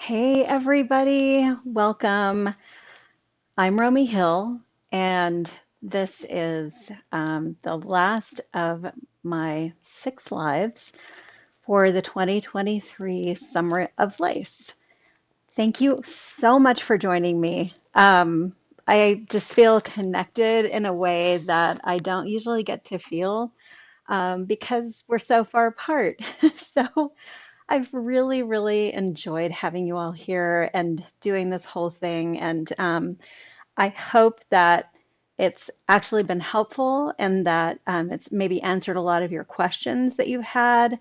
Hey everybody, welcome. I'm Romi Hill, and this is the last of my 6 lives for the 2023 Summer of Lace. Thank you so much for joining me. I just feel connected in a way that I don't usually get to feel because we're so far apart. So I've really, really enjoyed having you all here and doing this whole thing. And I hope that it's actually been helpful and that it's maybe answered a lot of your questions that you've had.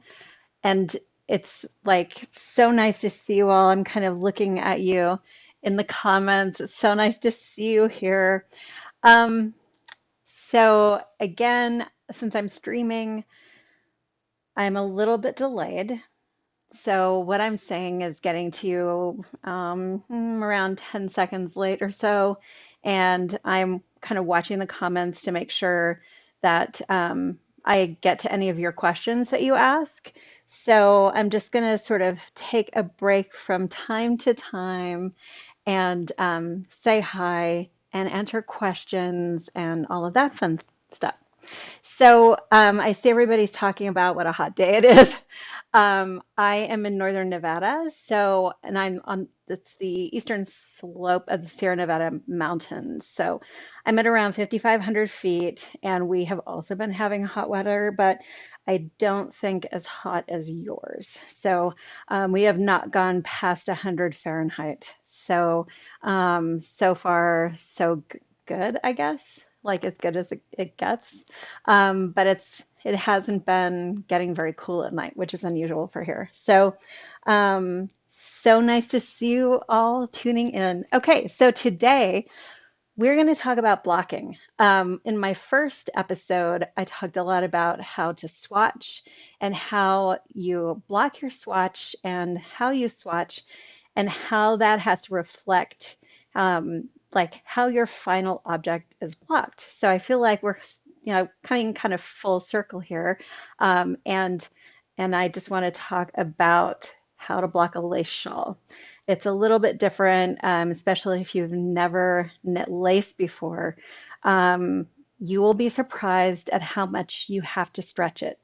And it's like so nice to see you all. I'm kind of looking at you in the comments. It's so nice to see you here. Um, so, again, since I'm streaming, I'm a little bit delayed. So what I'm saying is getting to you around 10 seconds late or so, and I'm kind of watching the comments to make sure that I get to any of your questions that you ask. So I'm just going to sort of take a break from time to time and say hi and answer questions and all of that fun stuff. So I see everybody's talking about what a hot day it is. I am in northern Nevada, so and I'm on it's the eastern slope of the Sierra Nevada mountains. So I'm at around 5,500 feet, and we have also been having hot weather, but I don't think as hot as yours. So we have not gone past 100 Fahrenheit. So so far so good, I guess. Like as good as it gets. But it hasn't been getting very cool at night, which is unusual for here. So, so nice to see you all tuning in. Okay, so today we're going to talk about blocking. In my first episode, I talked a lot about how to swatch and how you block your swatch and how you swatch and how that has to reflect like how your final object is blocked. So I feel like we're, coming kind of full circle here. Um, and and I just want to talk about how to block a lace shawl. It's a little bit different, especially if you've never knit lace before. You will be surprised at how much you have to stretch it.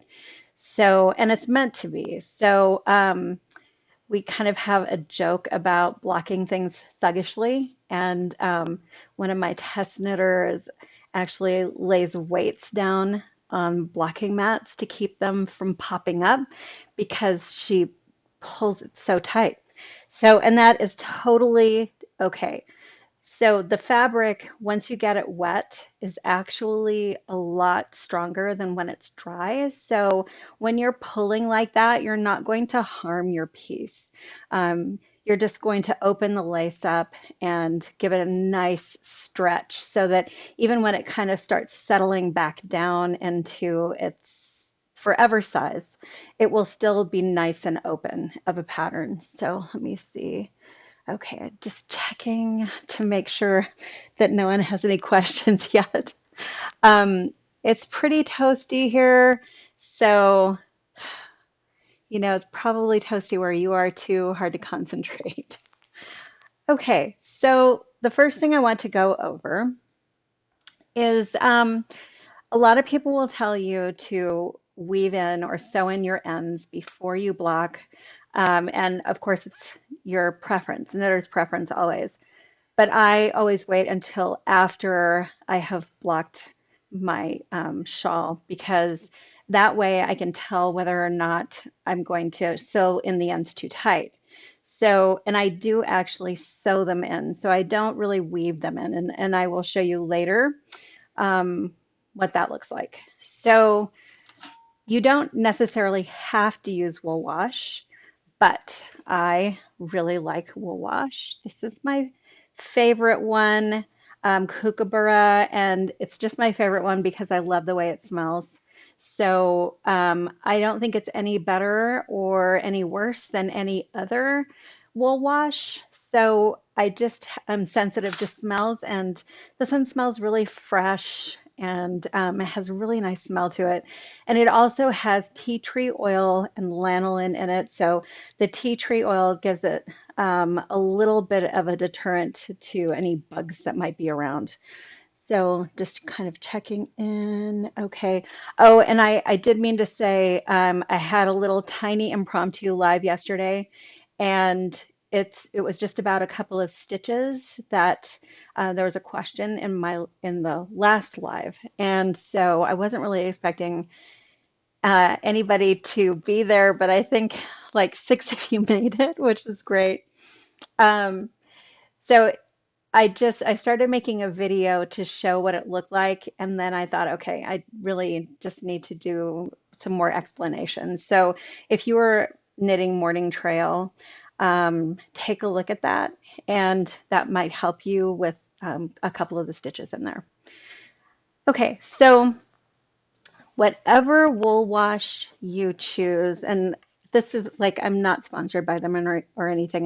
So, and it's meant to be. So, we kind of have a joke about blocking things thuggishly. And one of my test knitters actually lays weights down on blocking mats to keep them from popping up because she pulls it so tight. So, and that is totally okay. So the fabric, once you get it wet, is actually a lot stronger than when it's dry. So when you're pulling like that, you're not going to harm your piece. You're just going to open the lace up and give it a nice stretch so that even when it kind of starts settling back down into its forever size, it will still be nice and open of a pattern. So let me see. Okay, just checking to make sure that no one has any questions yet. Um, it's pretty toasty here, so it's probably toasty where you are too, hard to concentrate. Okay, so the first thing I want to go over is a lot of people will tell you to weave in or sew in your ends before you block. And of course, it's your preference, knitter's preference always. But I always wait until after I have blocked my shawl because that way I can tell whether or not I'm going to sew in the ends too tight. So, and I do actually sew them in, so I don't really weave them in, and I will show you later um, what that looks like. So you don't necessarily have to use wool wash, but I really like wool wash. This is my favorite one, Kookaburra, and it's just my favorite one because I love the way it smells. So I don't think it's any better or any worse than any other wool wash. So I just am sensitive to smells, and this one smells really fresh and it has a really nice smell to it. And it also has tea tree oil and lanolin in it. So the tea tree oil gives it a little bit of a deterrent to any bugs that might be around. So just kind of checking in. Okay. Oh, and I did mean to say I had a little tiny impromptu live yesterday, and it was just about a couple of stitches that there was a question in the last live, and so I wasn't really expecting anybody to be there, but I think like six of you made it, which is great. Um, so I started making a video to show what it looked like, and then I thought, okay, I really just need to do some more explanations. So if you were knitting Morning Trail, take a look at that, and that might help you with a couple of the stitches in there. Okay, so whatever wool wash you choose, and this is like I'm not sponsored by them or anything.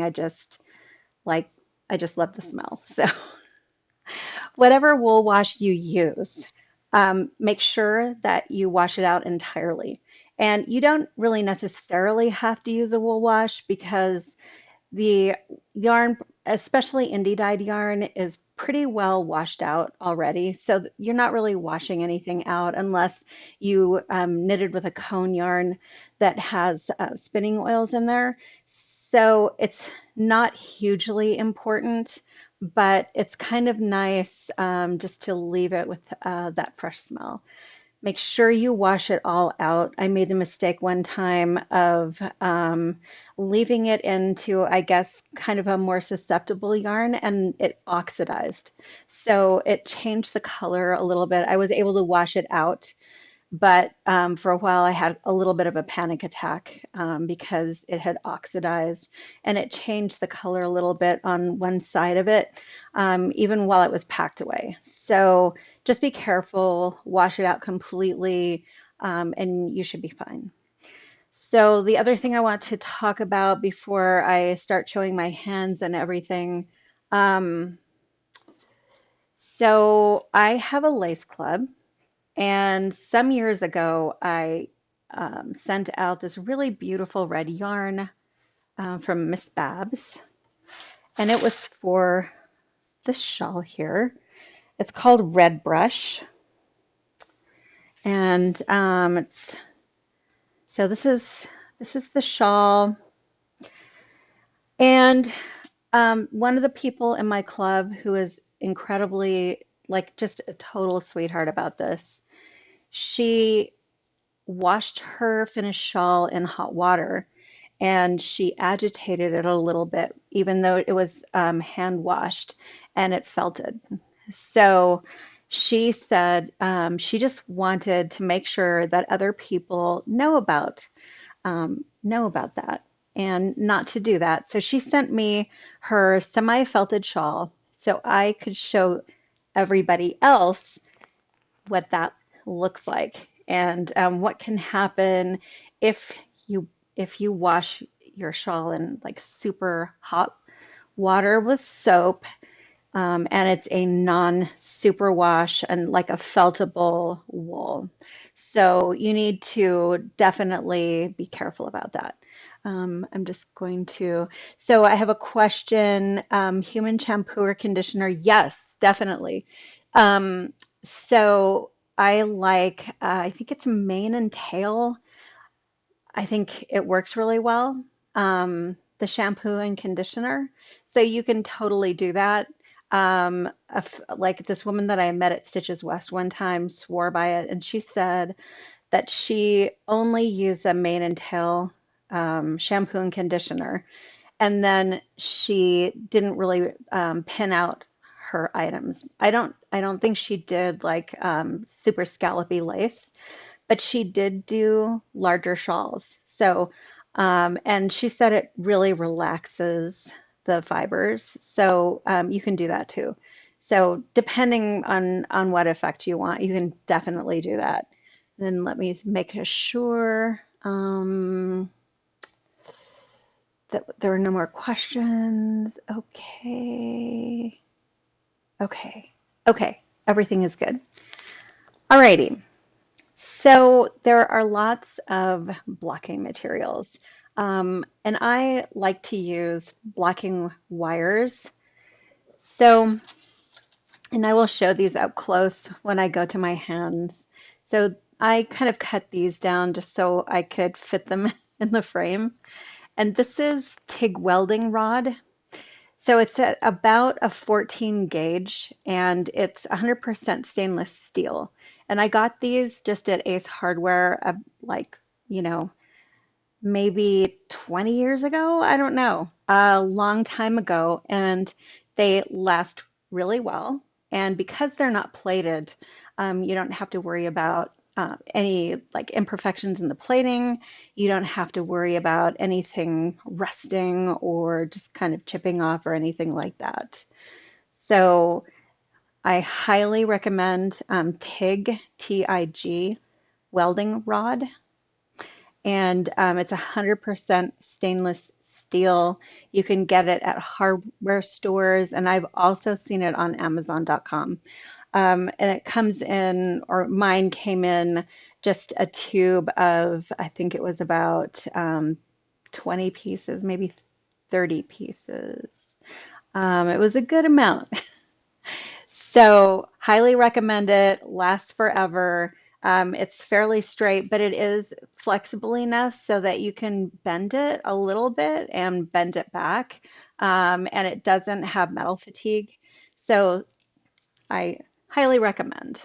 Like I just love the smell. So whatever wool wash you use, make sure that you wash it out entirely. And you don't really necessarily have to use a wool wash because the yarn, especially indie dyed yarn, is pretty well washed out already. So you're not really washing anything out unless you knitted with a cone yarn that has spinning oils in there. So it's not hugely important, but it's kind of nice just to leave it with that fresh smell. Make sure you wash it all out. I made the mistake one time of leaving it into, I guess, kind of a more susceptible yarn and it oxidized. So it changed the color a little bit. I was able to wash it out, but for a while I had a little bit of a panic attack because it had oxidized and it changed the color a little bit on one side of it, even while it was packed away. So just be careful, wash it out completely, and you should be fine. So the other thing I want to talk about before I start showing my hands and everything, um, so I have a lace club. And some years ago, I sent out this really beautiful red yarn from Miss Babs, and it was for this shawl here. It's called Red Brush, and it's so this is the shawl. And one of the people in my club who is incredibly like just a total sweetheart about this, she washed her finished shawl in hot water and she agitated it a little bit, even though it was hand washed and it felted. So she said she just wanted to make sure that other people know about that and not to do that. So she sent me her semi-felted shawl so I could show everybody else what that looks like and what can happen if you if you wash your shawl in like super hot water with soap, and it's a non-super wash and like a feltable wool. So you need to definitely be careful about that. I'm just going to, so I have a question. Human shampoo or conditioner? Yes, definitely. Um, so I like, I think it's mane and tail. I think it works really well, the shampoo and conditioner. So you can totally do that. Like this woman that I met at Stitches West one time swore by it, and she said that she only used a mane and tail shampoo and conditioner, and then she didn't really pin out her items. I don't think she did like super scallopy lace, but she did do larger shawls. So, and she said it really relaxes the fibers. So you can do that too. So depending on what effect you want, you can definitely do that. Then let me make sure that there are no more questions. Okay. Okay. Okay. Everything is good. Alrighty, so there are lots of blocking materials, and I like to use blocking wires. So, and I will show these up close when I go to my hands. So I kind of cut these down just so I could fit them in the frame. And this is TIG welding rod. So it's at about a 14 gauge and it's 100% stainless steel. And I got these just at Ace Hardware, like, you know, maybe 20 years ago. I don't know, a long time ago. And they last really well. And because they're not plated, you don't have to worry about any like imperfections in the plating. You don't have to worry about anything rusting or just kind of chipping off or anything like that. So I highly recommend TIG, TIG welding rod, and it's 100% stainless steel. You can get it at hardware stores, and I've also seen it on Amazon.com. And it comes in, or mine came in just a tube of, I think it was about 20 pieces, maybe 30 pieces. It was a good amount. So, highly recommend it. Lasts forever. It's fairly straight, but it is flexible enough so that you can bend it a little bit and bend it back. And it doesn't have metal fatigue. So, I highly recommend.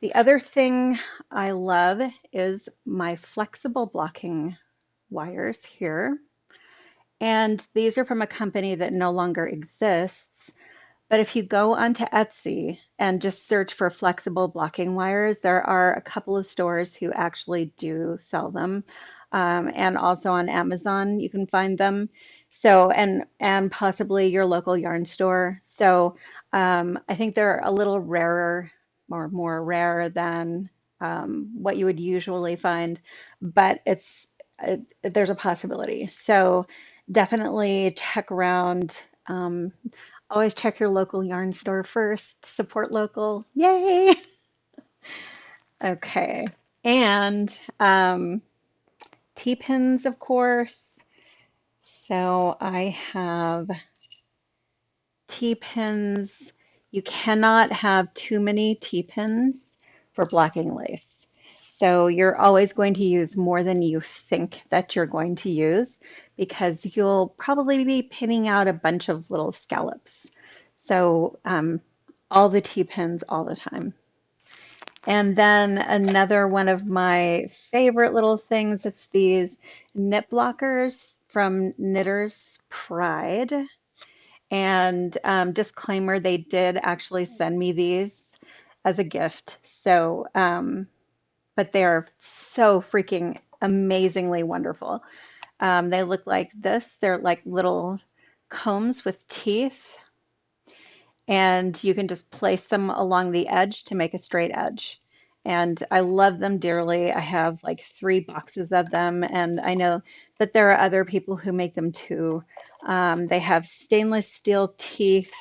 The other thing I love is my flexible blocking wires here. And these are from a company that no longer exists. But if you go onto Etsy and just search for flexible blocking wires, there are a couple of stores who actually do sell them. And also on Amazon, you can find them. So, and possibly your local yarn store. So, I think they're a little rarer or more rare than what you would usually find, but there's a possibility. So, definitely check around. Always check your local yarn store first. Support local. Yay! Okay. And T-pins, of course. So I have T-pins. You cannot have too many T-pins for blocking lace. So you're always going to use more than you think that you're going to use because you'll probably be pinning out a bunch of little scallops. So all the T-pins all the time. And then another one of my favorite little things, it's these knit blockers from Knitter's Pride. And disclaimer, they did actually send me these as a gift. So, but they are so freaking amazingly wonderful. They look like this. They're like little combs with teeth, and you can just place them along the edge to make a straight edge. And I love them dearly. I have like 3 boxes of them, and I know that there are other people who make them too. They have stainless steel teeth,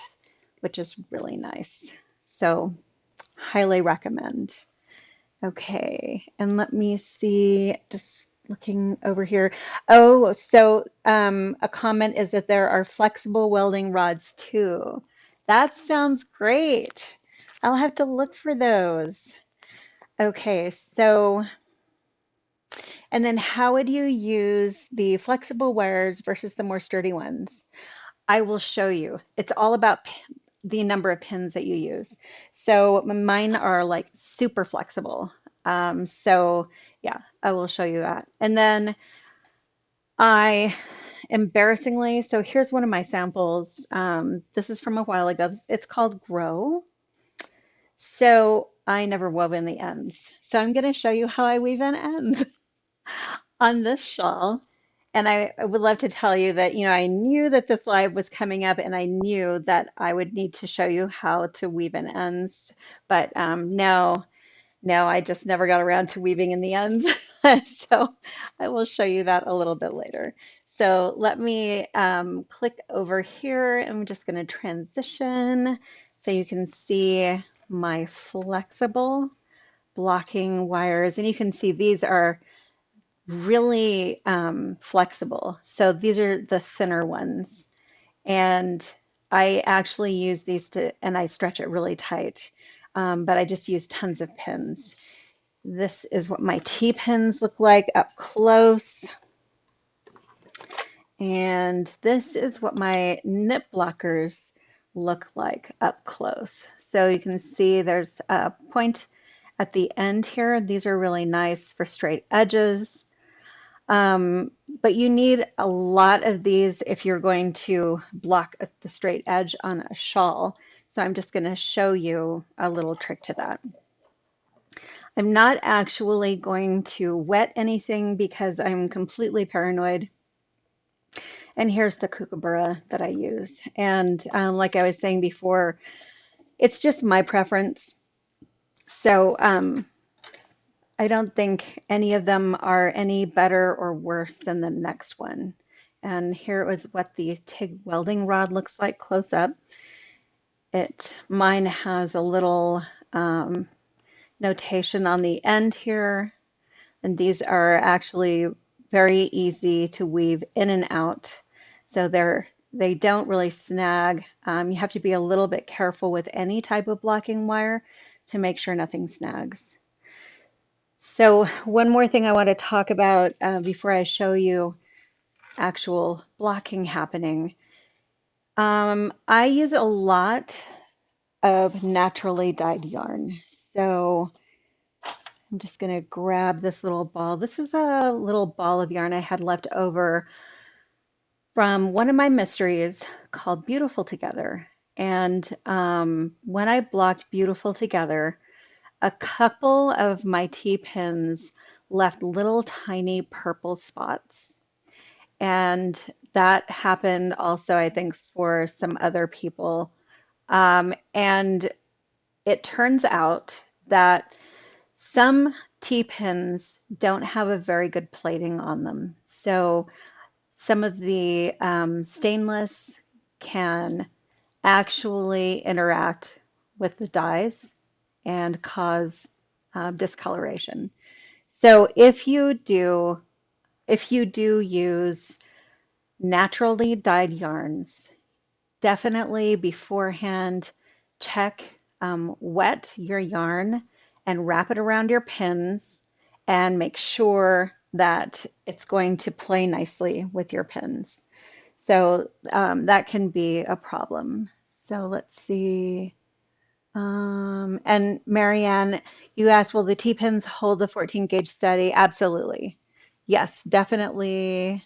which is really nice. So, highly recommend. Okay, and let me see, just looking over here. Oh, so a comment is that there are flexible welding rods too. That sounds great. I'll have to look for those. Okay, so, and then how would you use the flexible wires versus the more sturdy ones? I will show you. It's all about the number of pins that you use. So mine are like super flexible. So yeah, I will show you that. And then I embarrassingly, so here's one of my samples. This is from a while ago. It's called Grow. So I never wove in the ends. So I'm going to show you how I weave in ends on this shawl. And I would love to tell you that, I knew that this live was coming up and I knew that I would need to show you how to weave in ends. But no, I just never got around to weaving in the ends. So I will show you that a little bit later. So let me click over here. I'm just going to transition so you can see. my flexible blocking wires. And you can see these are really flexible. So these are the thinner ones. And I actually use these to, and I stretch it really tight, but I just use tons of pins. This is what my T-pins look like up close. And this is what my nip blockers look like up close. So you can see there's a point at the end here. These are really nice for straight edges. But you need a lot of these if you're going to block the straight edge on a shawl. So I'm just going to show you a little trick to that. I'm not actually going to wet anything because I'm completely paranoid. And here's the kookaburra that I use. And like I was saying before, it's just my preference. So I don't think any of them are any better or worse than the next one. And here is what the TIG welding rod looks like close up. Mine has a little notation on the end here. And these are actually very easy to weave in and out. So they don't really snag. You have to be a little bit careful with any type of blocking wire to make sure nothing snags. So one more thing I want to talk about before I show you actual blocking happening. I use a lot of naturally dyed yarn. So I'm just going to grab this little ball. This is a little ball of yarn I had left over from one of my mysteries called Beautiful Together. And when I blocked Beautiful Together, a couple of my T-pins left little tiny purple spots. And that happened also, I think, for some other people. And it turns out that some T-pins don't have a very good plating on them. So some of the stainless can actually interact with the dyes and cause discoloration. So if you do use naturally dyed yarns, definitely beforehand check, wet your yarn and wrap it around your pins and make sure that it's going to play nicely with your pins. So that can be a problem. So let's see. And Marianne, you asked, will the T-pins hold the 14 gauge steady? Absolutely. Yes, definitely.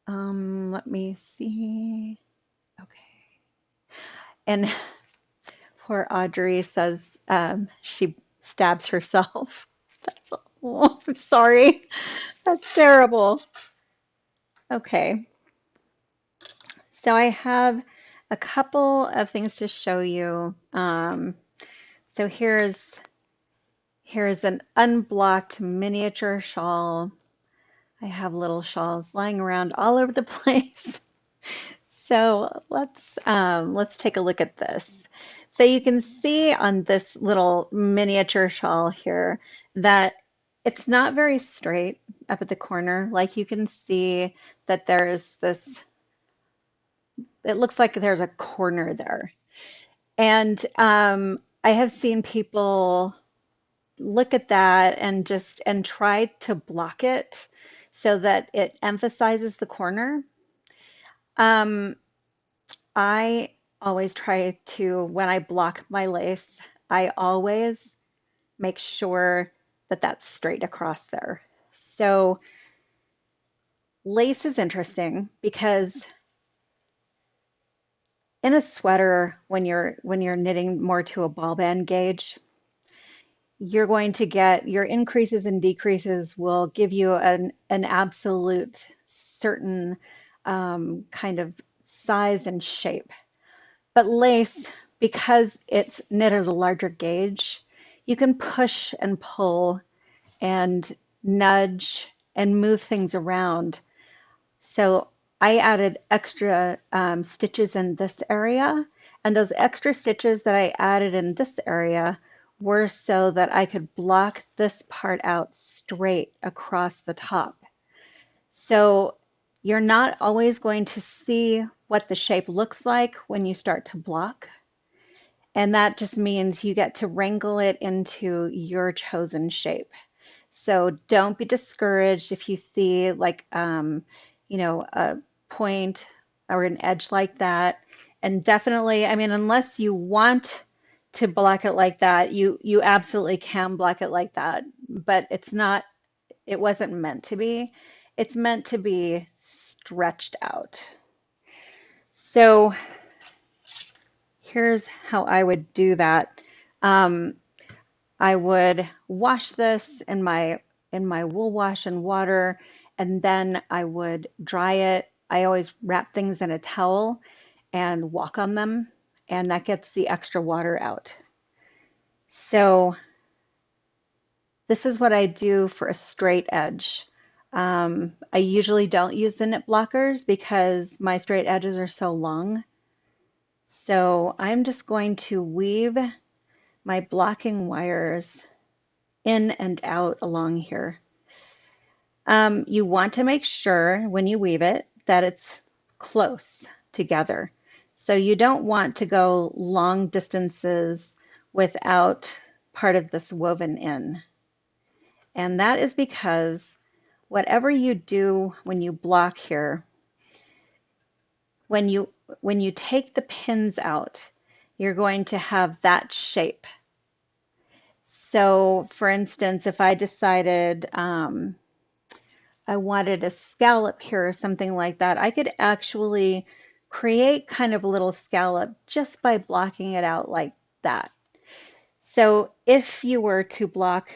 Let me see. Okay. And poor Audrey says she stabs herself. That's, oh, I'm sorry. That's terrible. Okay. So I have a couple of things to show you. So here's an unblocked miniature shawl. I have little shawls lying around all over the place. So let's take a look at this. So you can see on this little miniature shawl here that it's not very straight up at the corner. Like you can see that there's this, it looks like there's a corner there. And I have seen people look at that and try to block it so that it emphasizes the corner. Um, I always try to, when I block my lace, I always make sure that that's straight across there. So lace is interesting because in a sweater, when you're knitting more to a ball band gauge, you're going to get your increases and decreases will give you an absolute certain kind of size and shape. But lace, because it's knit at a larger gauge, you can push and pull and nudge and move things around. So I added extra stitches in this area, And those extra stitches that I added in this area were so that I could block this part out straight across the top. So you're not always going to see what the shape looks like when you start to block. And that just means you get to wrangle it into your chosen shape. So don't be discouraged if you see like, a point or an edge like that. And definitely, I mean, unless you want to block it like that, you absolutely can block it like that. But it wasn't meant to be. It's meant to be stretched out. So here's how I would do that. Um, I would wash this in my wool wash and water, and then I would dry it. I always wrap things in a towel and walk on them, and that gets the extra water out. So this is what I do for a straight edge. I usually don't use the knit blockers because my straight edges are so long. So I'm just going to weave my blocking wires in and out along here. You want to make sure when you weave it that it's close together. So you don't want to go long distances without part of this woven in. And that is because whatever you do when you block here, when you take the pins out, you're going to have that shape. So for instance, if I decided I wanted a scallop here or something like that, I could actually create kind of a little scallop just by blocking it out like that. So if you were to block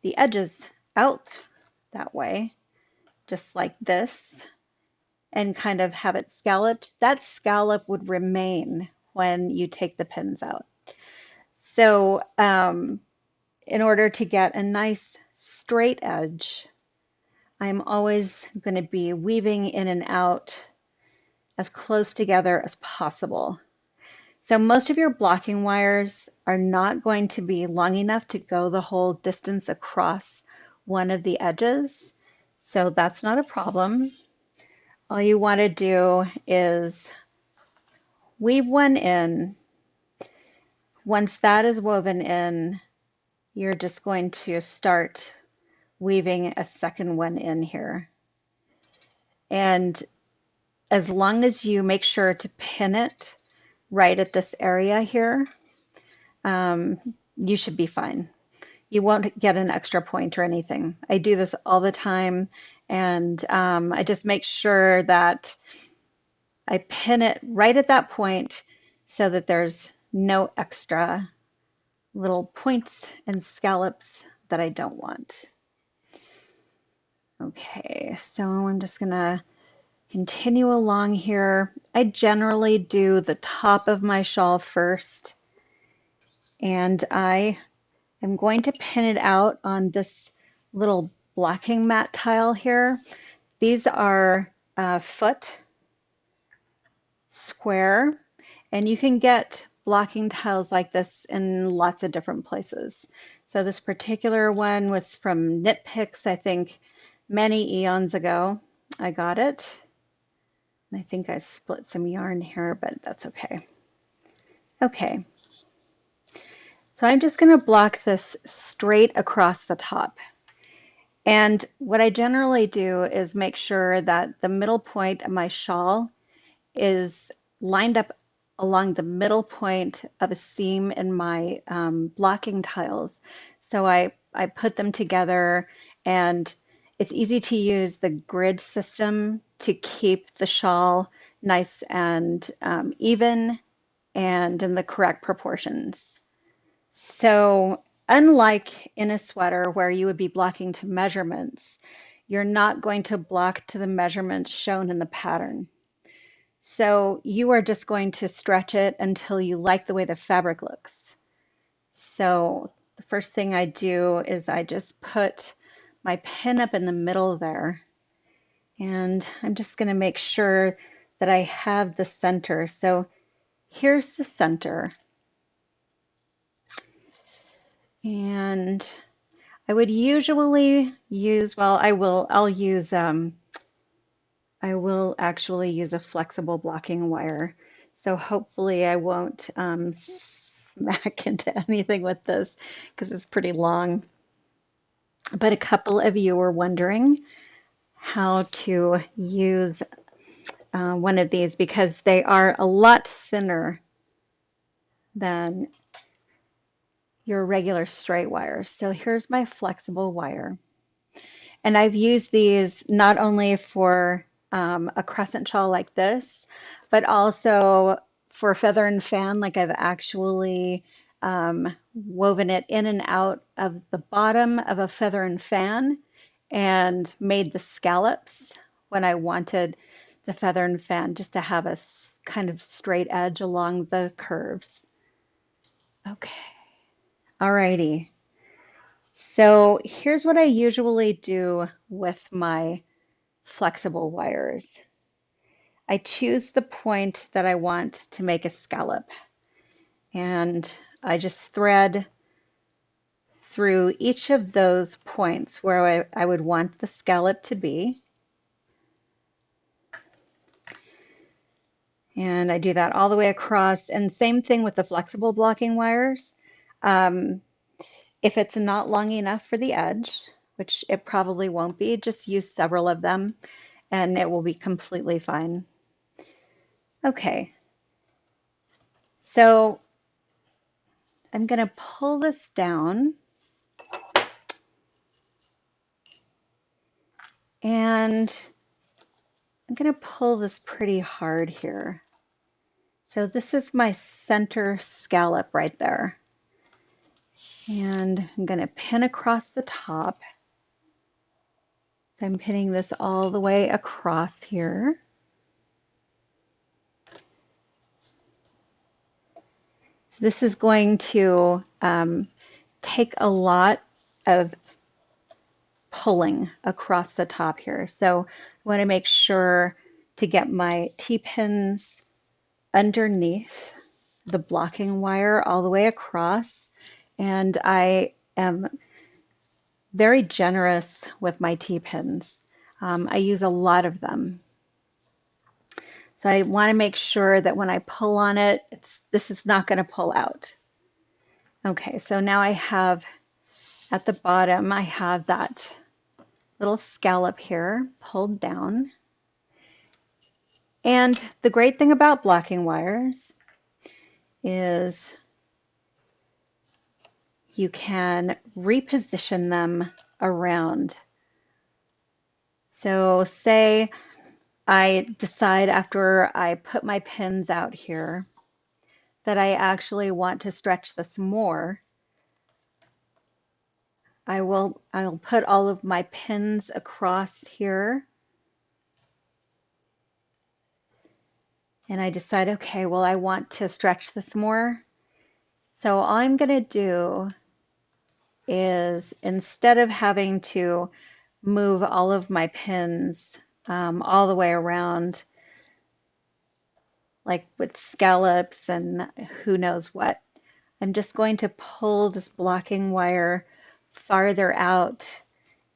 the edges out that way, just like this, and kind of have it scalloped, that scallop would remain when you take the pins out. So in order to get a nice straight edge, I'm always going to be weaving in and out as close together as possible. So most of your blocking wires are not going to be long enough to go the whole distance across one of the edges. So that's not a problem. All you want to do is weave one in. Once that is woven in, you're just going to start weaving a second one in here. And as long as you make sure to pin it right at this area here, you should be fine. You won't get an extra point or anything. I do this all the time, and I just make sure that I pin it right at that point so that there's no extra little points and scallops that I don't want. Okay, so I'm just gonna continue along here. I generally do the top of my shawl first, and I am going to pin it out on this little blocking mat tile here. These are foot square, and you can get blocking tiles like this in lots of different places. So this particular one was from Knit Picks, I think many eons ago. I got it. I think I split some yarn here, but that's okay. Okay, so I'm just going to block this straight across the top. And what I generally do is make sure that the middle point of my shawl is lined up along the middle point of a seam in my blocking tiles. So I put them together, and it's easy to use the grid system to keep the shawl nice and even and in the correct proportions. So unlike in a sweater where you would be blocking to measurements, you're not going to block to the measurements shown in the pattern. So you are just going to stretch it until you like the way the fabric looks. So the first thing I do is I just put my pin up in the middle there, and I'm just going to make sure that I have the center. So here's the center. And I would usually use, well, I will actually use a flexible blocking wire. So hopefully I won't smack into anything with this because it's pretty long. But a couple of you were wondering how to use one of these because they are a lot thinner than your regular straight wires. So here's my flexible wire. And I've used these not only for a crescent shawl like this, but also for feather and fan. Like I've actually woven it in and out of the bottom of a feather and fan and made the scallops when I wanted the feather and fan just to have a kind of straight edge along the curves. Okay, alrighty. So here's what I usually do with my flexible wires. I choose the point that I want to make a scallop, and I just thread through each of those points where I would want the scallop to be. And I do that all the way across, and same thing with the flexible blocking wires. Um, if it's not long enough for the edge, which it probably won't be, just use several of them and it will be completely fine. Okay, so I'm going to pull this down and I'm going to pull this pretty hard here. So this is my center scallop right there. And I'm going to pin across the top. So I'm pinning this all the way across here. So this is going to take a lot of pulling across the top here. So I want to make sure to get my T-pins underneath the blocking wire all the way across. And I am very generous with my T-pins. I use a lot of them. So I want to make sure that when I pull on it, this is not going to pull out. Okay, so now I have at the bottom, I have that little scallop here pulled down. And the great thing about blocking wires is you can reposition them around. So say I decide after I put my pins out here that I actually want to stretch this more. I'll put all of my pins across here. And I decide, okay, well, I want to stretch this more. So all I'm going to do is instead of having to move all of my pins all the way around, like with scallops and who knows what, I'm just going to pull this blocking wire farther out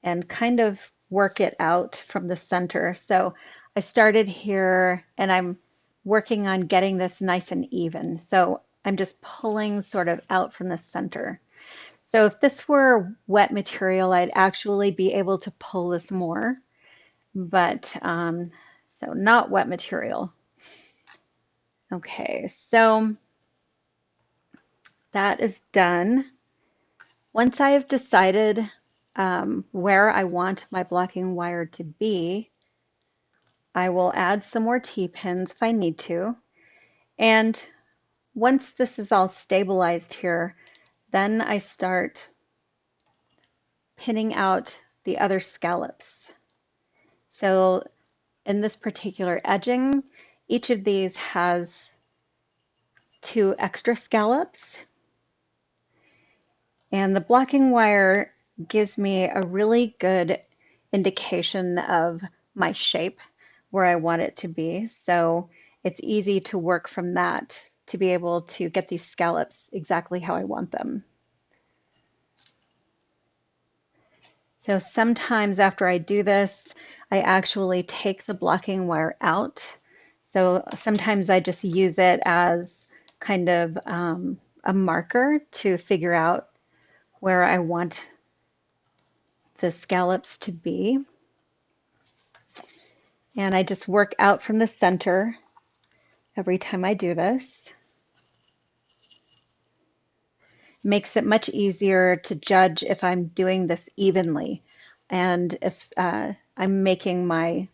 and kind of work it out from the center. So I started here and I'm working on getting this nice and even. So I'm just pulling sort of out from the center. So if this were wet material, I'd actually be able to pull this more, but so not wet material. Okay, so that is done. Once I have decided where I want my blocking wire to be, I will add some more T-pins if I need to. And once this is all stabilized here, then I start pinning out the other scallops. So in this particular edging, each of these has 2 extra scallops. And the blocking wire gives me a really good indication of my shape, where I want it to be. So it's easy to work from that. to be able to get these scallops exactly how I want them. So sometimes after I do this, I actually take the blocking wire out. So sometimes I just use it as kind of a marker to figure out where I want the scallops to be. And I just work out from the center every time I do this. Makes it much easier to judge if I'm doing this evenly and if I'm making my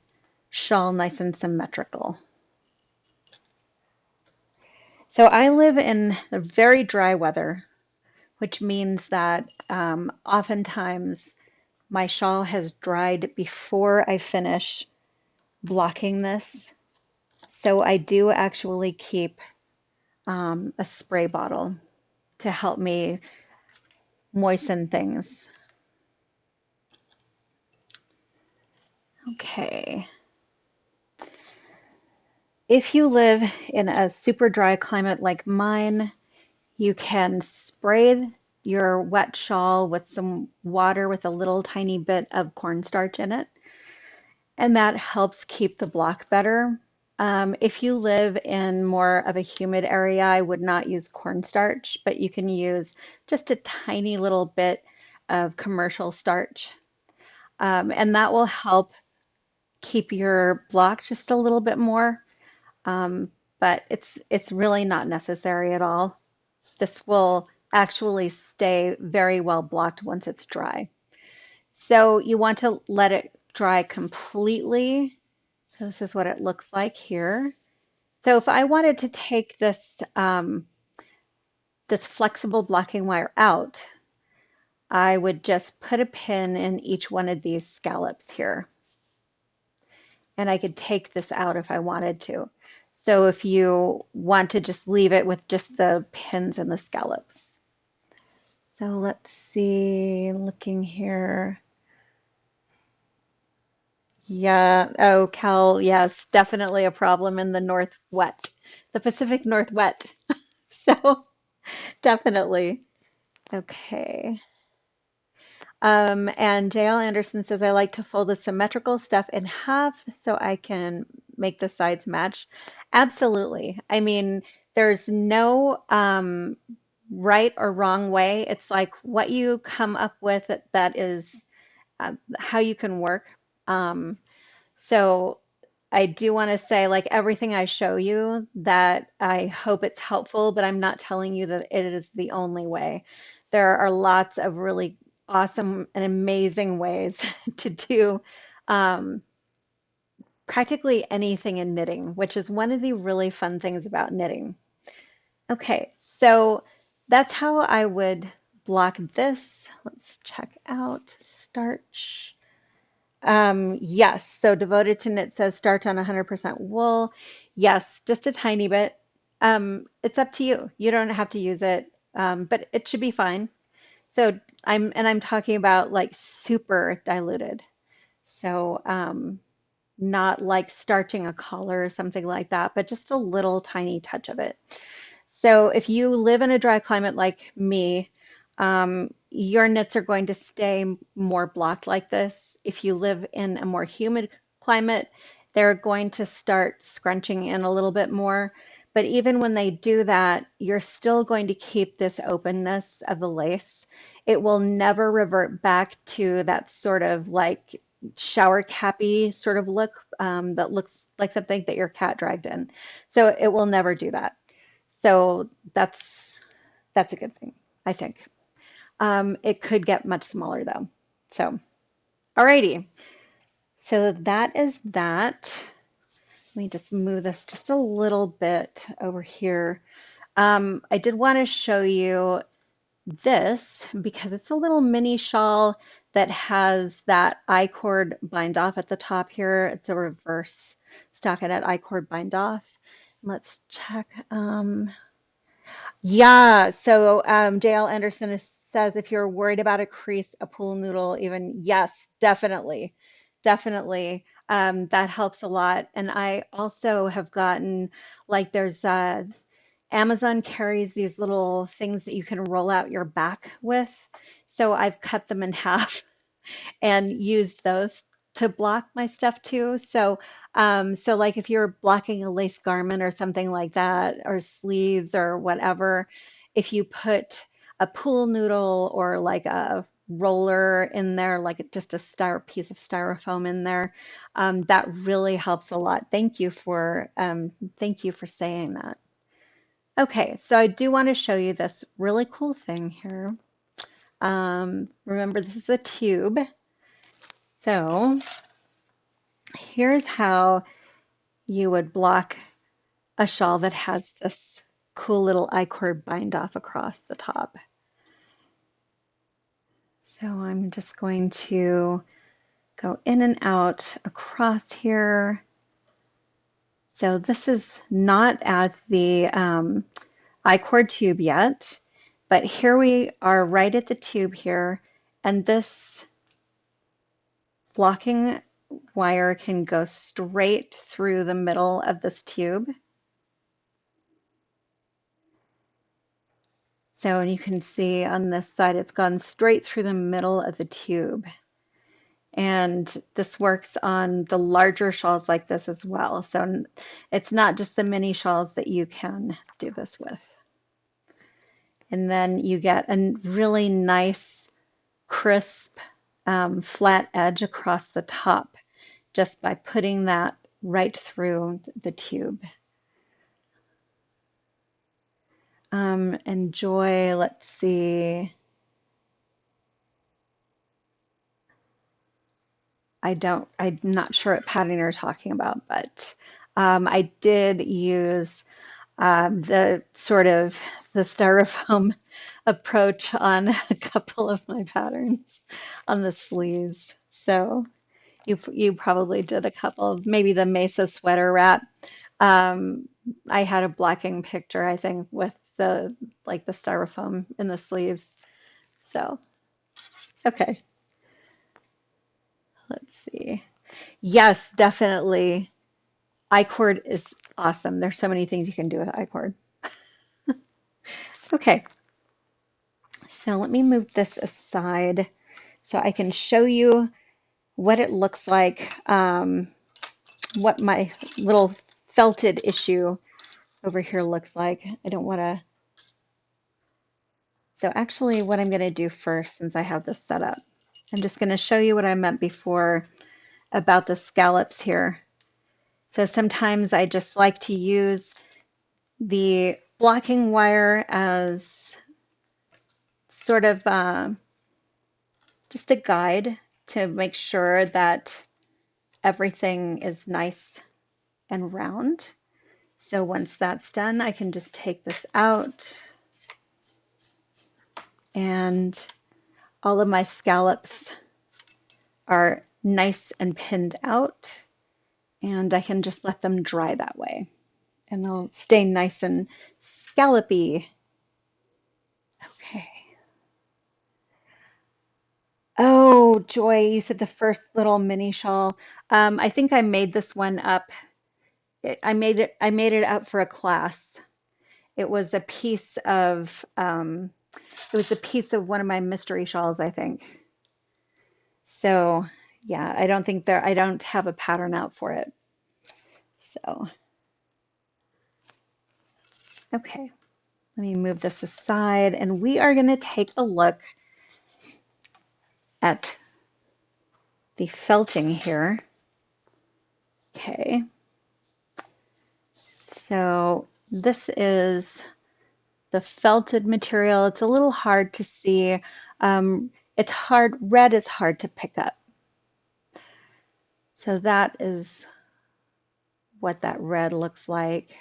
shawl nice and symmetrical. So I live in a very dry weather, which means that oftentimes my shawl has dried before I finish blocking this. So I do actually keep a spray bottle to help me moisten things. Okay. If you live in a super dry climate like mine, you can spray your wet shawl with some water with a little tiny bit of cornstarch in it, and that helps keep the block better. If you live in more of a humid area, I would not use cornstarch, but you can use just a tiny little bit of commercial starch, and that will help keep your block just a little bit more. Um, but it's really not necessary at all. This will actually stay very well blocked once it's dry. So you want to let it dry completely. So this is what it looks like here. So if I wanted to take this this flexible blocking wire out, I would just put a pin in each one of these scallops here. And I could take this out if I wanted to. So if you want to just leave it with just the pins and the scallops. So let's see, looking here. Yeah, oh, Cal, yes, definitely a problem in the North wet, the Pacific Northwest. So definitely. Okay. And JL Anderson says, I like to fold the symmetrical stuff in half so I can make the sides match. Absolutely. I mean, there's no right or wrong way. It's like what you come up with that is how you can work. Um, so I do want to say, like everything I show you, that I hope it's helpful, but I'm not telling you that it is the only way. There are lots of really awesome and amazing ways to do um, practically anything in knitting, which is one of the really fun things about knitting. Okay, so that's how I would block this. Let's check out starch. Yes, so Devoted to Knit says start on 100% wool. Yes, just a tiny bit. It's up to you. You don't have to use it, but it should be fine. So I'm talking about like super diluted. So not like starching a collar or something like that, but just a little tiny touch of it. So if you live in a dry climate like me, your knits are going to stay more blocked like this. If you live in a more humid climate, they're going to start scrunching in a little bit more. But even when they do that, you're still going to keep this openness of the lace. It will never revert back to that sort of like shower cappy sort of look that looks like something that your cat dragged in. So it will never do that. So that's a good thing, I think. It could get much smaller though. So, alrighty. So that is that. Let me just move this just a little bit over here. I did want to show you this because it's a little mini shawl that has that I-cord bind off at the top here. It's a reverse stockinette I-cord bind off. Let's check. Yeah, so JL Anderson says if you're worried about a crease, a pool noodle, even, yes, definitely, definitely. That helps a lot. And I also have gotten like there's Amazon carries these little things that you can roll out your back with. So I've cut them in half and used those to block my stuff too. So like if you're blocking a lace garment or something like that, or sleeves or whatever, if you put a pool noodle or like a roller in there, like just a piece of styrofoam in there, that really helps a lot. Thank you for saying that. Okay, so I do want to show you this really cool thing here. Remember, this is a tube. So here's how you would block a shawl that has this cool little I-cord bind off across the top. So I'm just going to go in and out across here. So this is not at the I-cord tube yet, but here we are right at the tube here, and this blocking wire can go straight through the middle of this tube. So you can see on this side, it's gone straight through the middle of the tube. And this works on the larger shawls like this as well. So it's not just the mini shawls that you can do this with. And then you get a really nice, crisp, flat edge across the top just by putting that right through the tube. Enjoy, let's see. I'm not sure what pattern you're talking about, but I did use the sort of the styrofoam approach on a couple of my patterns on the sleeves. So you probably did a couple of maybe the Mesa sweater wrap. Um, I had a blocking picture, I think, with the like the styrofoam in the sleeves. So okay, let's see. Yes, definitely. I-cord is awesome. There's so many things you can do with I-cord. Okay, so let me move this aside so I can show you what it looks like, what my little felted issue over here looks like. I don't want to. So actually what I'm going to do first, since I have this set up, I'm just going to show you what I meant before about the scallops here. So sometimes I just like to use the blocking wire as sort of just a guide to make sure that everything is nice and round. So once that's done, I can just take this out and all of my scallops are nice and pinned out, and I can just let them dry that way and they'll stay nice and scallopy. Okay. Oh, Joy, you said the first little mini shawl. I think I made this one up. I made it up for a class. It was a piece of one of my mystery shawls, I think. So yeah, I don't have a pattern out for it. So okay, let me move this aside and we are going to take a look at the felting here. Okay, so this is the felted material. It's a little hard to see. It's hard, red is hard to pick up. So that is what that red looks like.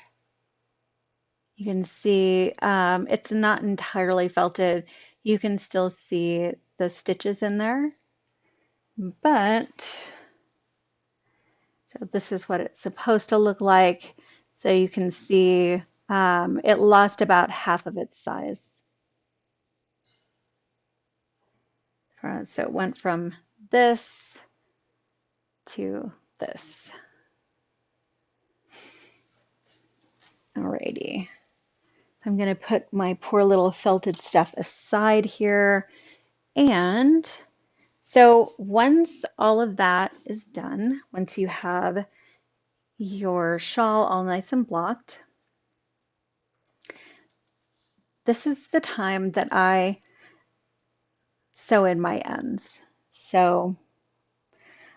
You can see it's not entirely felted. You can still see the stitches in there, but so this is what it's supposed to look like. So you can see it lost about half of its size. So it went from this to this. Alrighty. I'm going to put my poor little felted stuff aside here. And so once all of that is done, once you have your shawl all nice and blocked, this is the time that I sew in my ends. So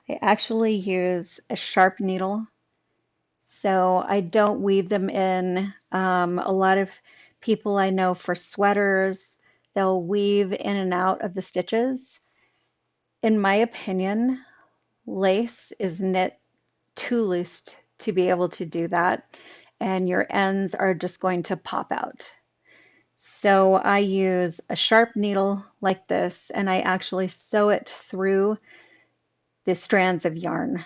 I actually use a sharp needle, so I don't weave them in. A lot of people I know for sweaters, they'll weave in and out of the stitches. In my opinion, lace is knit too loose to be able to do that, and your ends are just going to pop out. So I use a sharp needle like this, and I actually sew it through the strands of yarn.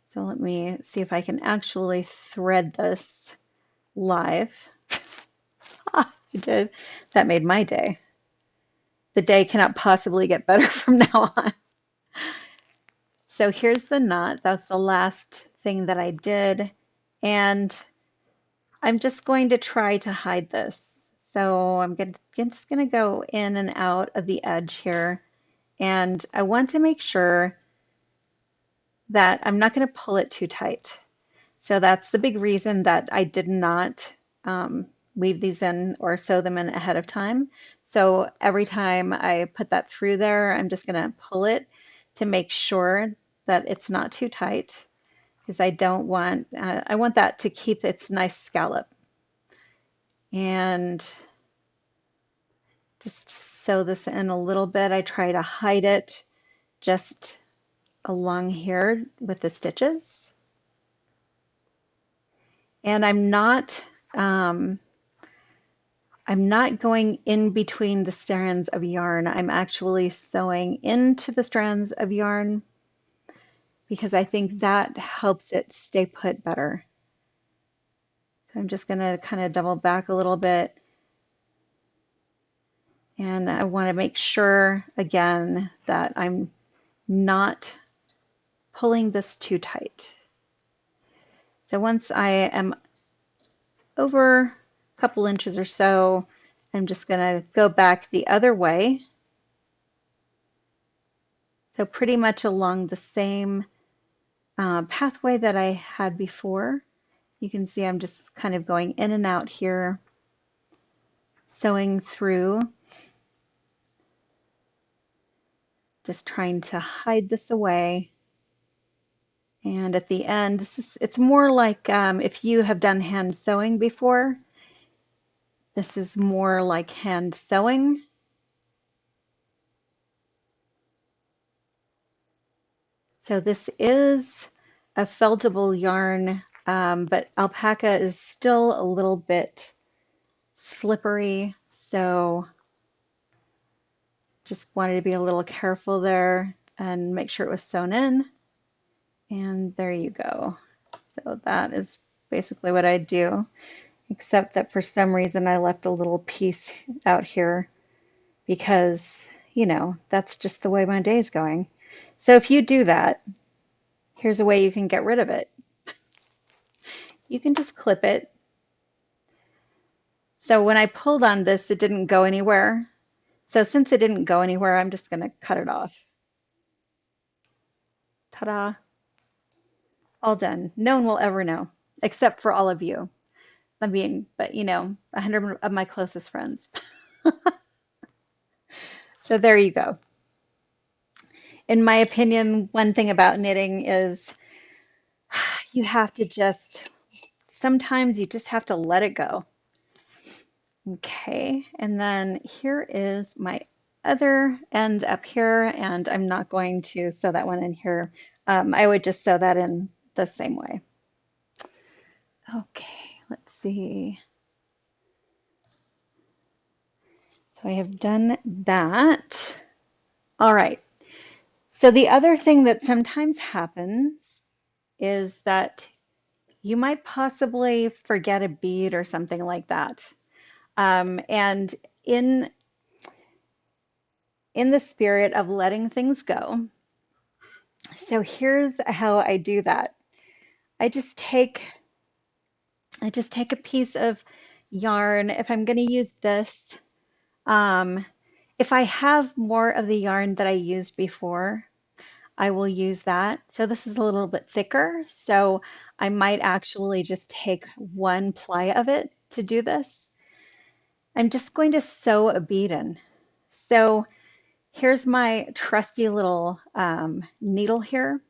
So let me see if I can actually thread this live. I did. That made my day. The day cannot possibly get better from now on. So here's the knot. That's the last thing that I did. And I'm just going to try to hide this. So just going to go in and out of the edge here. And I want to make sure that I'm not going to pull it too tight. So that's the big reason that I did not weave these in or sew them in ahead of time. So every time I put that through there, I'm just going to pull it to make sure that it's not too tight, because I don't want, I want that to keep its nice scallop. And just sew this in a little bit. I try to hide it just along here with the stitches. And I'm not going in between the strands of yarn. I'm actually sewing into the strands of yarn because I think that helps it stay put better. So I'm just going to kind of double back a little bit. And I want to make sure, again, that I'm not pulling this too tight. So once I am over a couple inches or so, I'm just going to go back the other way. So pretty much along the same pathway that I had before. You can see I'm just kind of going in and out here, sewing through, just trying to hide this away. And at the end, it's more like if you have done hand sewing before, this is more like hand sewing. So this is a feltable yarn, but alpaca is still a little bit slippery, so just wanted to be a little careful there and make sure it was sewn in. And there you go. So that is basically what I do, except that for some reason I left a little piece out here because, you know, that's just the way my day's going. So if you do that, here's a way you can get rid of it. You can just clip it. So when I pulled on this, it didn't go anywhere. So since it didn't go anywhere, I'm just going to cut it off. Ta-da! All done. No one will ever know, except for all of you. I mean, but you know, 100 of my closest friends. So there you go. In my opinion, one thing about knitting is you have to just, sometimes you just have to let it go. Okay, and then here is my other end up here, and I'm not going to sew that one in here. I would just sew that in the same way. Okay, let's see. So I have done that. All right. So the other thing that sometimes happens is that you might possibly forget a bead or something like that. And in the spirit of letting things go, so here's how I do that. I just take a piece of yarn, if I'm going to use this, um, if I have more of the yarn that I used before, I will use that. So this is a little bit thicker, so I might actually just take one ply of it to do this. I'm just going to sew a bead in. So here's my trusty little needle here.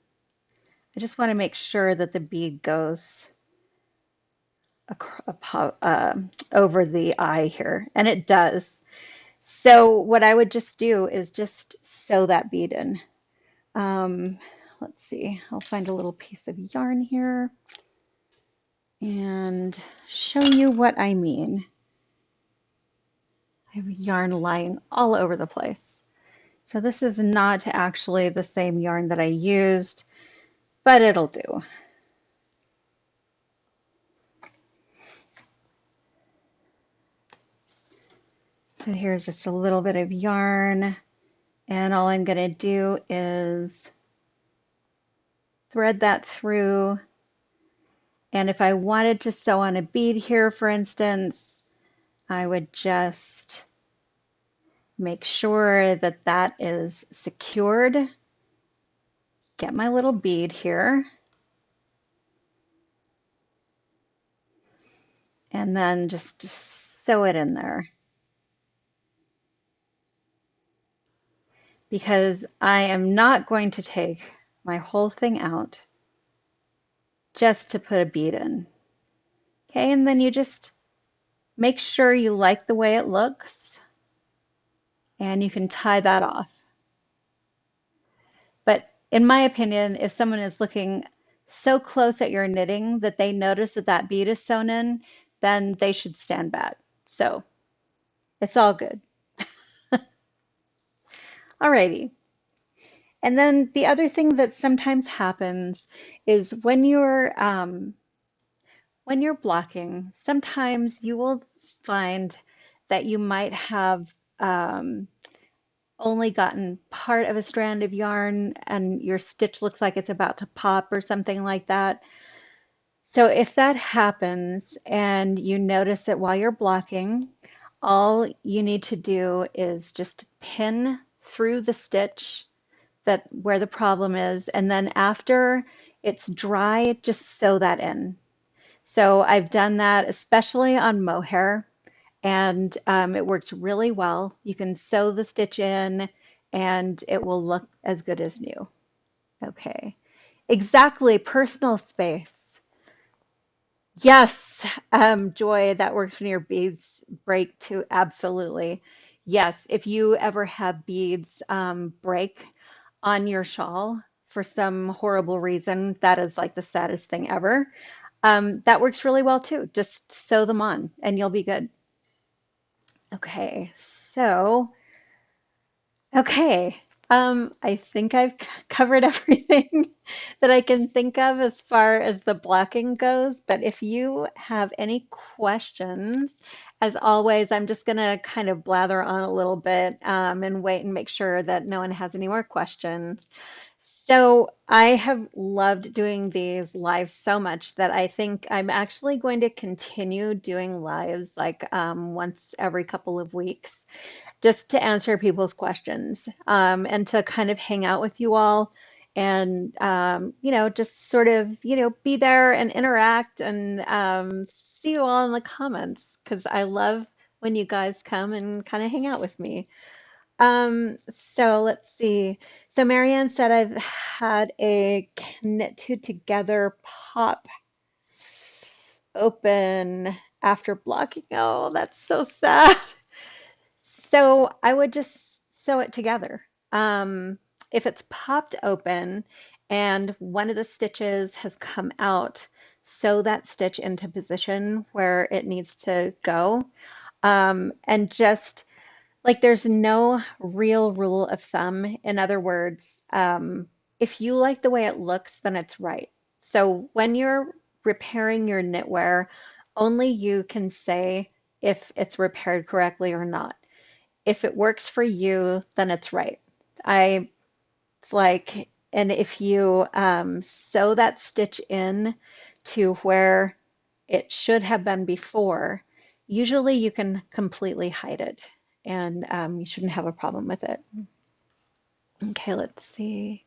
I just want to make sure that the bead goes over the eye here, and it does. So what I would just do is just sew that bead in. Um, let's see, I'll find a little piece of yarn here and show you what I mean. I have yarn lying all over the place. So this is not actually the same yarn that I used, but it'll do. So here's just a little bit of yarn, and all I'm going to do is thread that through. And if I wanted to sew on a bead here, for instance, I would just make sure that that is secured. Get my little bead here. And then just sew it in there. Because I am not going to take my whole thing out just to put a bead in. Okay, and then you just make sure you like the way it looks, and you can tie that off. But in my opinion, if someone is looking so close at your knitting that they notice that that bead is sewn in, then they should stand back. So it's all good. Alrighty. And then the other thing that sometimes happens is when you're blocking, sometimes you will find that you might have only gotten part of a strand of yarn and your stitch looks like it's about to pop or something like that. So if that happens and you notice it while you're blocking, all you need to do is just pin through the stitch that where the problem is, and then after it's dry, just sew that in. So I've done that especially on mohair, and it works really well. You can sew the stitch in and it will look as good as new. Okay, exactly, personal space. Yes, Joy, that works when your beads break too. Absolutely. Yes, if you ever have beads break on your shawl for some horrible reason, that is like the saddest thing ever. That works really well too. Just sew them on and you'll be good. Okay, so okay. I think I've covered everything that I can think of as far as the blocking goes, but if you have any questions, as always, I'm just gonna kind of blather on a little bit and wait and make sure that no one has any more questions. So I have loved doing these lives so much that I think I'm actually going to continue doing lives like once every couple of weeks just to answer people's questions and to kind of hang out with you all and just sort of be there and interact and see you all in the comments because I love when you guys come and kind of hang out with me. So let's see. So Marianne said I've had a knit two together pop open after blocking. Oh, that's so sad. So I would just sew it together. Um, if it's popped open and one of the stitches has come out, sew that stitch into position where it needs to go. And just like there's no real rule of thumb. In other words, if you like the way it looks, then it's right. So when you're repairing your knitwear, only you can say if it's repaired correctly or not. If it works for you, then it's right. I, it's like, and if you sew that stitch in to where it should have been before, Usually you can completely hide it and you shouldn't have a problem with it. Okay, let's see.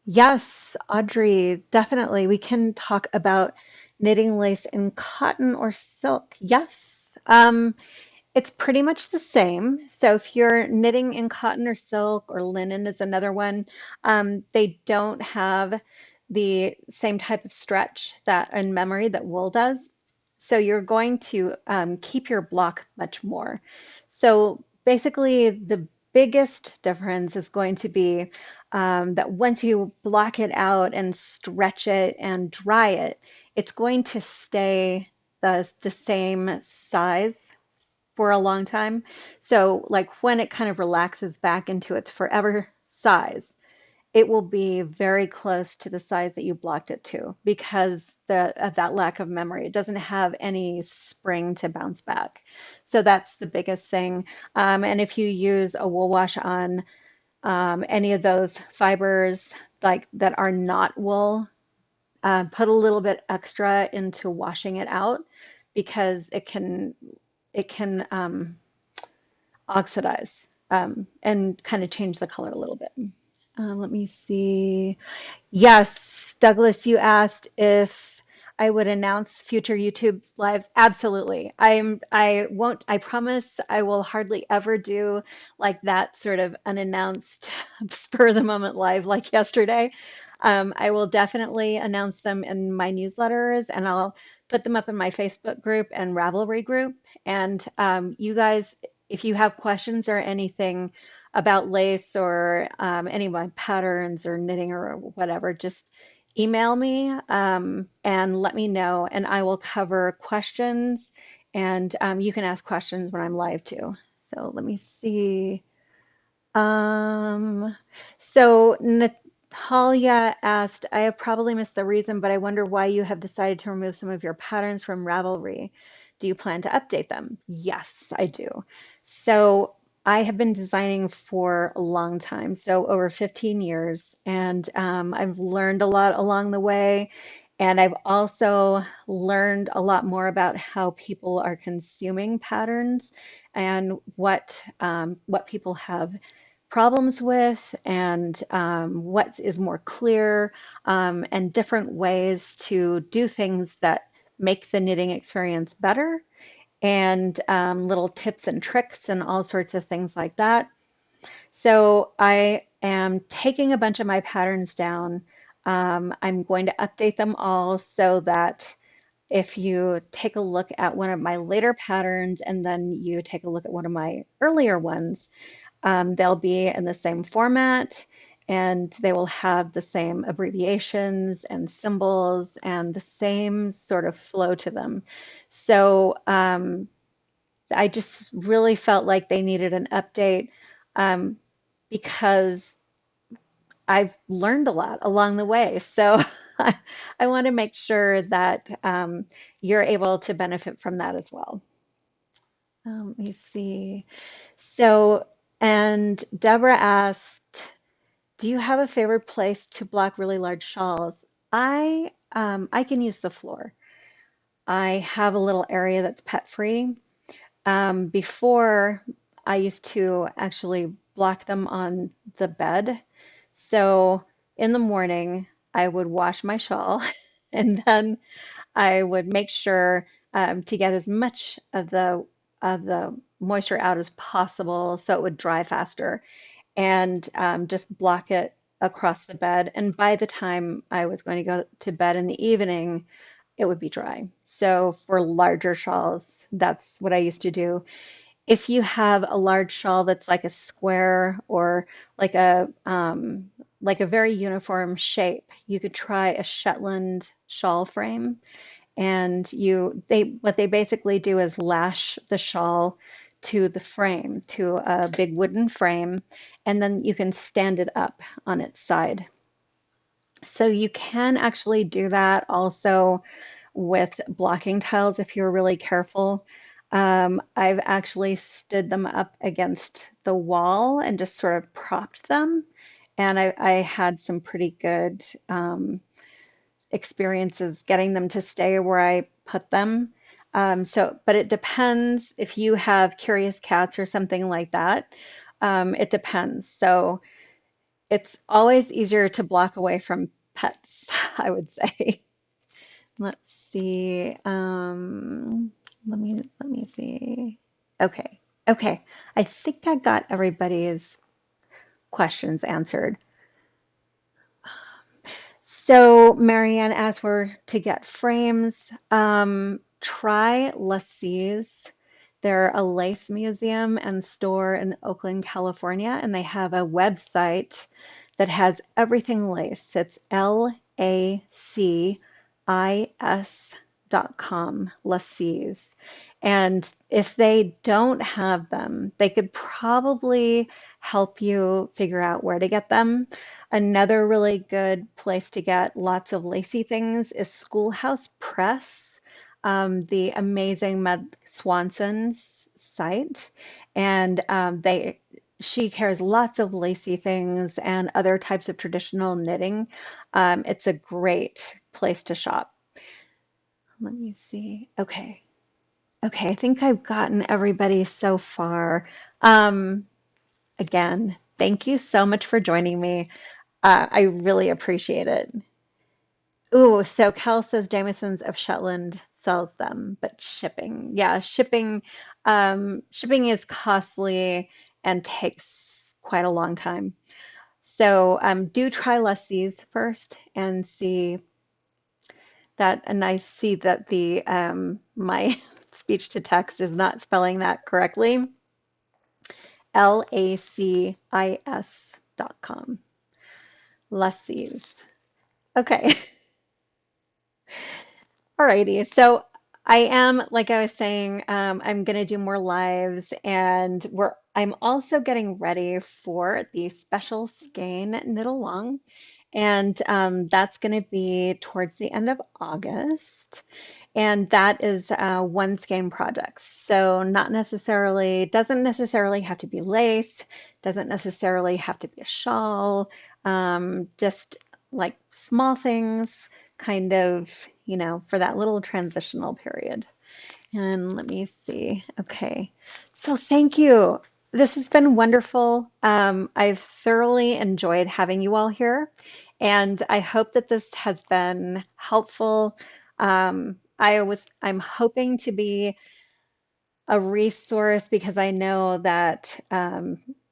Yes, Audrey, definitely. We can talk about knitting lace in cotton or silk. Yes. It's pretty much the same. So if you're knitting in cotton or silk or linen is another one, they don't have the same type of stretch that and memory that wool does. So you're going to keep your block much more. So basically, the biggest difference is going to be that once you block it out and stretch it and dry it, it's going to stay the same size for a long time. So, like when it kind of relaxes back into its forever size, it will be very close to the size that you blocked it to because of that lack of memory. It doesn't have any spring to bounce back. So that's the biggest thing. And if you use a wool wash on any of those fibers like that are not wool, put a little bit extra into washing it out because it can oxidize and kind of change the color a little bit. Let me see. Yes, Douglas, you asked if I would announce future YouTube lives. Absolutely. I won't, I promise I will hardly ever do like that sort of unannounced spur of the moment live like yesterday. I will definitely announce them in my newsletters and I'll put them up in my Facebook group and Ravelry group. And you guys, if you have questions or anything about lace or any of my patterns or knitting or whatever, just email me and let me know, and I will cover questions. And you can ask questions when I'm live too. So let me see. Um, so Natalia asked, I have probably missed the reason, but I wonder why you have decided to remove some of your patterns from Ravelry. Do you plan to update them? Yes, I do. So I have been designing for a long time, so over 15 years, and I've learned a lot along the way. And I've also learned a lot more about how people are consuming patterns and what people have problems with and what is more clear and different ways to do things that make the knitting experience better and little tips and tricks and all sorts of things like that. So I am taking a bunch of my patterns down. I'm going to update them all so that if you take a look at one of my later patterns and then you take a look at one of my earlier ones, they'll be in the same format and they will have the same abbreviations and symbols and the same sort of flow to them. So I just really felt like they needed an update um, because I've learned a lot along the way. So I want to make sure that you're able to benefit from that as well. Let me see. So, and Deborah asked, do you have a favorite place to block really large shawls? I can use the floor. I have a little area that's pet free. Before I used to actually block them on the bed. So in the morning, I would wash my shawl and then I would make sure to get as much of the moisture out as possible so it would dry faster and just block it across the bed. And by the time I was going to go to bed in the evening, it would be dry. So for larger shawls, that's what I used to do. If you have a large shawl that's like a square or like like a very uniform shape, you could try a Shetland shawl frame and they what they basically do is lash the shawl to the frame, to a big wooden frame, and then you can stand it up on its side. So you can actually do that also with blocking tiles if you're really careful. I've actually stood them up against the wall and just sort of propped them, and I had some pretty good experiences getting them to stay where I put them. But it depends if you have curious cats or something like that. It depends. So it's always easier to block away from pets, I would say. Let's see. Let me see. Okay. Okay. I think I got everybody's questions answered. So Marianne asked where to get frames. Try Lassie's. They're a lace museum and store in Oakland, California, and they have a website that has everything lace. It's LACIS.com, Lassie's. And if they don't have them, they could probably help you figure out where to get them. Another really good place to get lots of lacy things is Schoolhouse Press, the amazing Meg Swanson's site, and she carries lots of lacy things and other types of traditional knitting. It's a great place to shop. Let me see. Okay. Okay, I think I've gotten everybody so far. Um, Again, thank you so much for joining me. I really appreciate it. Ooh, so Cal says Jameson's of Shetland sells them, but shipping, yeah, shipping is costly and takes quite a long time. So do try Leslie's first and see that. And I see that the my speech to text is not spelling that correctly. LACIS.com. Leslie's. Okay. Alrighty. So I am, like I was saying, I'm gonna do more lives, and I'm also getting ready for the special skein knit along, and that's gonna be towards the end of August. And that is one skein project. So not necessarily, doesn't necessarily have to be lace, doesn't necessarily have to be a shawl, just like small things kind of, for that little transitional period. And let me see. Okay. So thank you. This has been wonderful. I've thoroughly enjoyed having you all here, and I hope that this has been helpful. I'm hoping to be a resource because I know that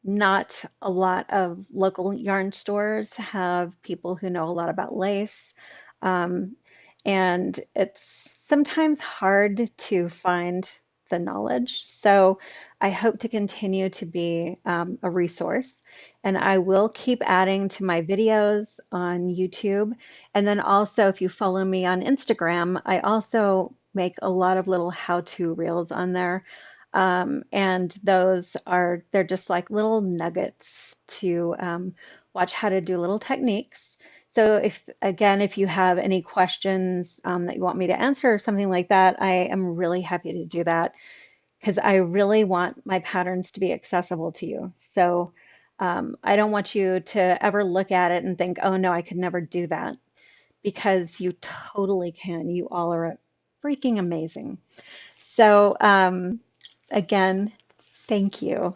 not a lot of local yarn stores have people who know a lot about lace. Um, and it's sometimes hard to find the knowledge. So I hope to continue to be a resource. And I will keep adding to my videos on YouTube. And then also, if you follow me on Instagram, I also make a lot of little how-to reels on there. And they're just like little nuggets to watch how to do little techniques. So if you have any questions that you want me to answer or something like that, I am really happy to do that because I really want my patterns to be accessible to you. So I don't want you to ever look at it and think, oh no, I could never do that, because you totally can. You all are freaking amazing. So again, thank you,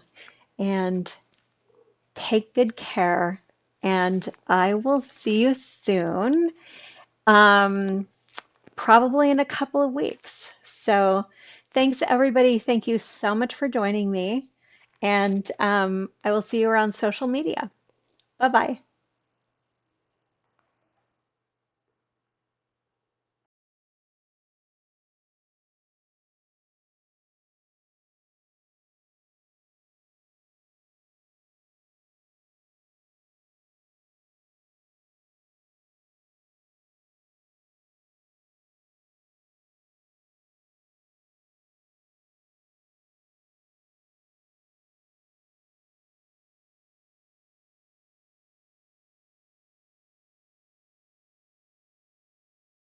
and take good care. And I will see you soon, um, probably in a couple of weeks. So thanks, everybody. Thank you so much for joining me. And I will see you around social media. Bye bye.